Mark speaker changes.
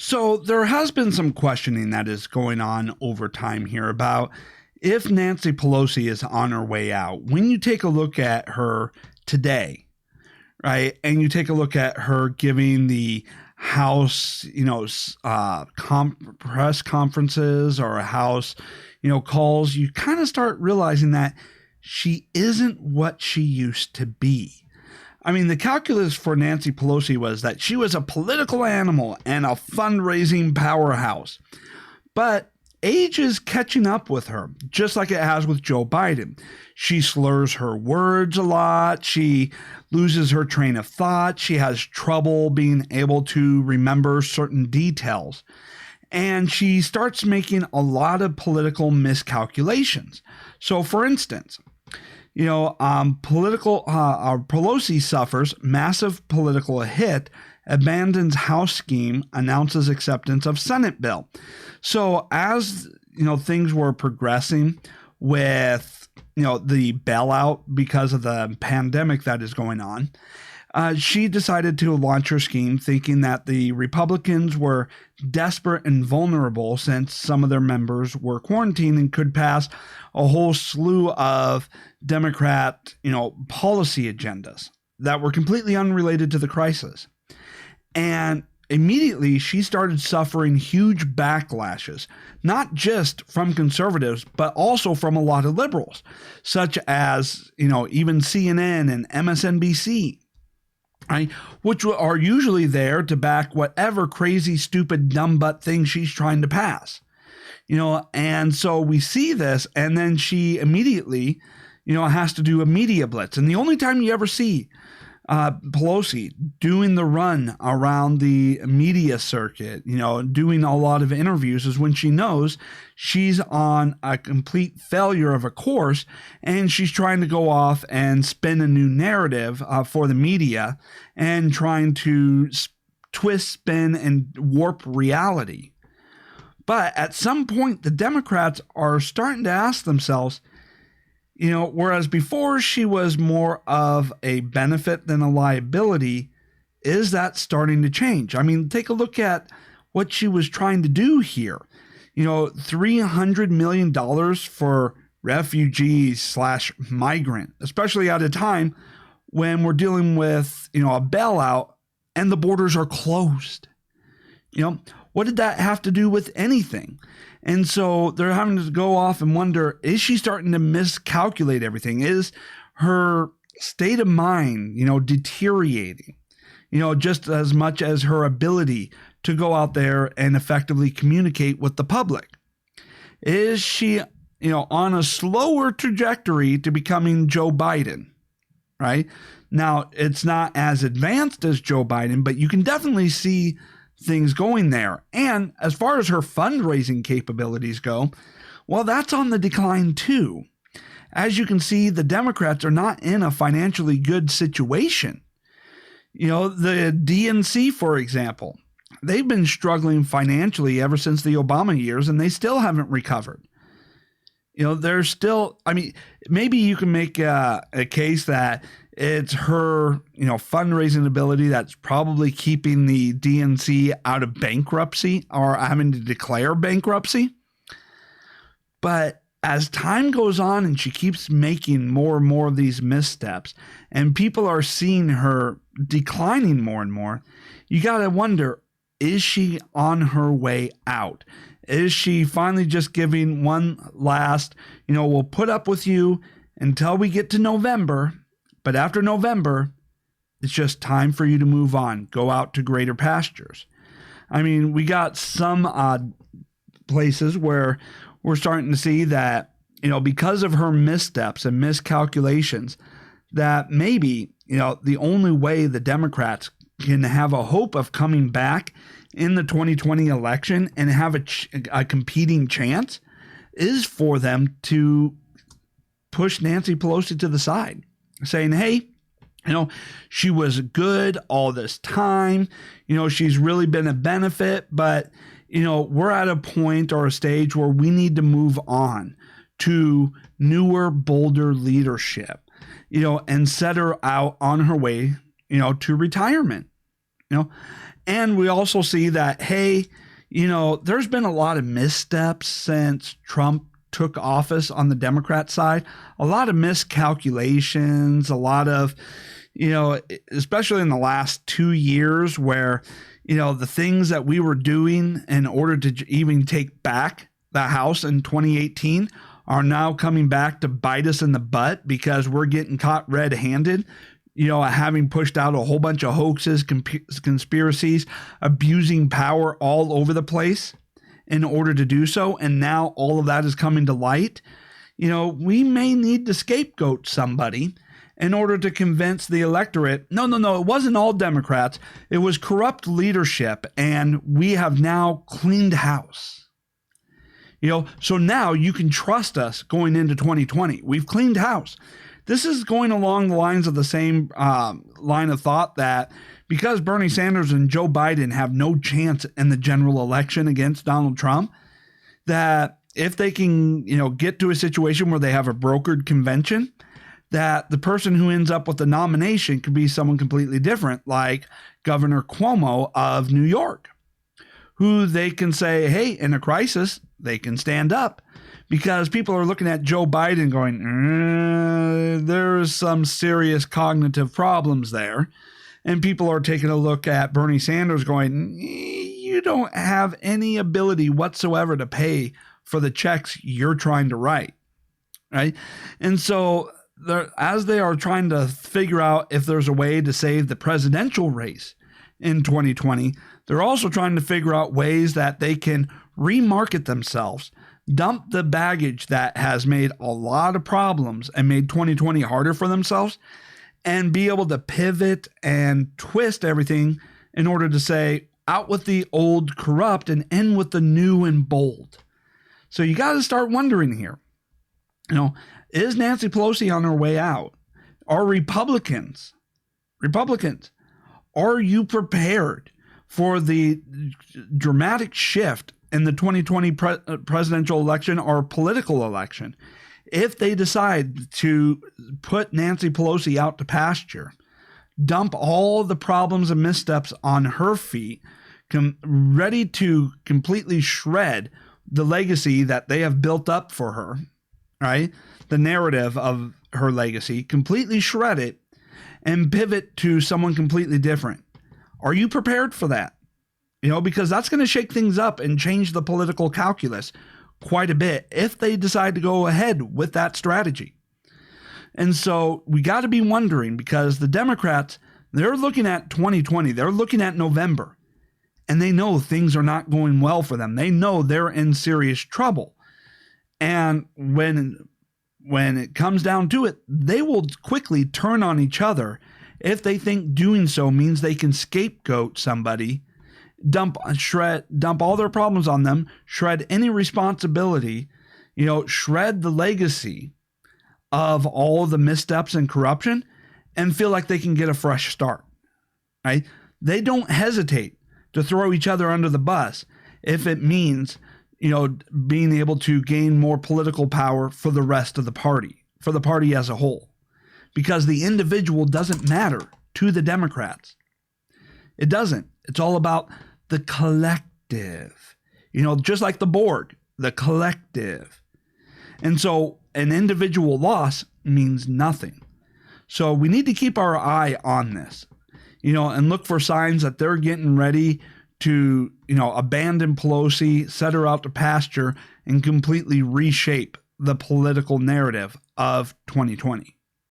Speaker 1: So there has been some questioning that is going on over time here about if Nancy Pelosi is on her way out. When you take a look at her today, right, and you take a look at her giving the House, press conferences or House, calls, you kind of start realizing that she isn't what she used to be. I mean, the calculus for Nancy Pelosi was that she was a political animal and a fundraising powerhouse. But age is catching up with her, just like it has with Joe Biden. She slurs her words a lot. She loses her train of thought. She has trouble being able to remember certain details. And she starts making a lot of political miscalculations. So, for instance, Pelosi suffers massive political hit, abandons House scheme, announces acceptance of Senate bill. So as things were progressing with the bailout because of the pandemic that is going on, she decided to launch her scheme thinking that the Republicans were desperate and vulnerable since some of their members were quarantined and could pass a whole slew of Democrat, policy agendas that were completely unrelated to the crisis. And immediately she started suffering huge backlashes, not just from conservatives, but also from a lot of liberals, such as, even CNN and MSNBC. Right, which are usually there to back whatever crazy, stupid, dumb butt thing she's trying to pass. And so we see this, and then she immediately, has to do a media blitz. And the only time you ever see Pelosi doing the run around the media circuit, doing a lot of interviews is when she knows she's on a complete failure of a course and she's trying to go off and spin a new narrative for the media and trying to twist, spin, and warp reality. But at some point, the Democrats are starting to ask themselves, whereas before she was more of a benefit than a liability, is that starting to change? I mean, take a look at what she was trying to do here. $300 million for refugees / migrant, especially at a time when we're dealing with, a bailout and the borders are closed. What did that have to do with anything? And so they're having to go off and wonder, is she starting to miscalculate everything? Is her state of mind, deteriorating, just as much as her ability to go out there and effectively communicate with the public? Is she, on a slower trajectory to becoming Joe Biden, right? Now, it's not as advanced as Joe Biden, but you can definitely see things going there. And as far as her fundraising capabilities go, well, that's on the decline too. As you can see, the Democrats are not in a financially good situation. The DNC, for example, they've been struggling financially ever since the Obama years, and they still haven't recovered. They're still, maybe you can make a case that it's her, fundraising ability that's probably keeping the DNC out of bankruptcy or having to declare bankruptcy. But as time goes on and she keeps making more and more of these missteps and people are seeing her declining more and more, you got to wonder, is she on her way out? Is she finally just giving one last, we'll put up with you until we get to November, but after November, it's just time for you to move on, go out to greater pastures. We got some odd places where we're starting to see that, because of her missteps and miscalculations, that maybe, the only way the Democrats can have a hope of coming back in the 2020 election and have a competing chance is for them to push Nancy Pelosi to the side, saying, hey, she was good all this time. She's really been a benefit, but, we're at a point or a stage where we need to move on to newer, bolder leadership, and set her out on her way, to retirement. you know, and we also see that, hey, you know, there's been a lot of missteps since Trump took office on the Democrat side, a lot of miscalculations, a lot of, you know, especially in the last 2 years where, you know, the things that we were doing in order to even take back the House in 2018 are now coming back to bite us in the butt because we're getting caught red-handed, you know, having pushed out a whole bunch of hoaxes, conspiracies, abusing power all over the place in order to do so. And now all of that is coming to light. You know, we may need to scapegoat somebody in order to convince the electorate, no, it wasn't all Democrats. It was corrupt leadership, and we have now cleaned house. You know, so now you can trust us going into 2020. We've cleaned house. This is going along the lines of the same line of thought that because Bernie Sanders and Joe Biden have no chance in the general election against Donald Trump, that if they can, you know, get to a situation where they have a brokered convention, that the person who ends up with the nomination could be someone completely different, like Governor Cuomo of New York, who they can say, hey, in a crisis, they can stand up. Because people are looking at Joe Biden going, there's some serious cognitive problems there. And people are taking a look at Bernie Sanders going, you don't have any ability whatsoever to pay for the checks you're trying to write, right? And so as they are trying to figure out if there's a way to save the presidential race in 2020, they're also trying to figure out ways that they can remarket themselves, dump the baggage that has made a lot of problems and made 2020 harder for themselves, and be able to pivot and twist everything in order to say, out with the old corrupt and in with the new and bold. So you got to start wondering here, you know, is Nancy Pelosi on her way out? Are Republicans, are you prepared for the dramatic shift in the 2020 presidential election or political election? If they decide to put Nancy Pelosi out to pasture, dump all the problems and missteps on her feet, ready to completely shred the legacy that they have built up for her, right? The narrative of her legacy, completely shred it and pivot to someone completely different. Are you prepared for that? You know, because that's going to shake things up and change the political calculus quite a bit if they decide to go ahead with that strategy. And so we got to be wondering, because the Democrats, they're looking at 2020, they're looking at November, and they know things are not going well for them. They know they're in serious trouble. And when it comes down to it, they will quickly turn on each other if they think doing so means they can scapegoat somebody, dump all their problems on them, shred any responsibility, you know, shred the legacy of all the missteps and corruption, and feel like they can get a fresh start, right? They don't hesitate to throw each other under the bus if it means, you know, being able to gain more political power for the rest of the party, for the party as a whole, because the individual doesn't matter to the Democrats. It doesn't. It's all about the collective, you know, just like the Borg, the collective. And so an individual loss means nothing. So we need to keep our eye on this, you know, and look for signs that they're getting ready to, you know, abandon Pelosi, set her out to pasture, and completely reshape the political narrative of 2020.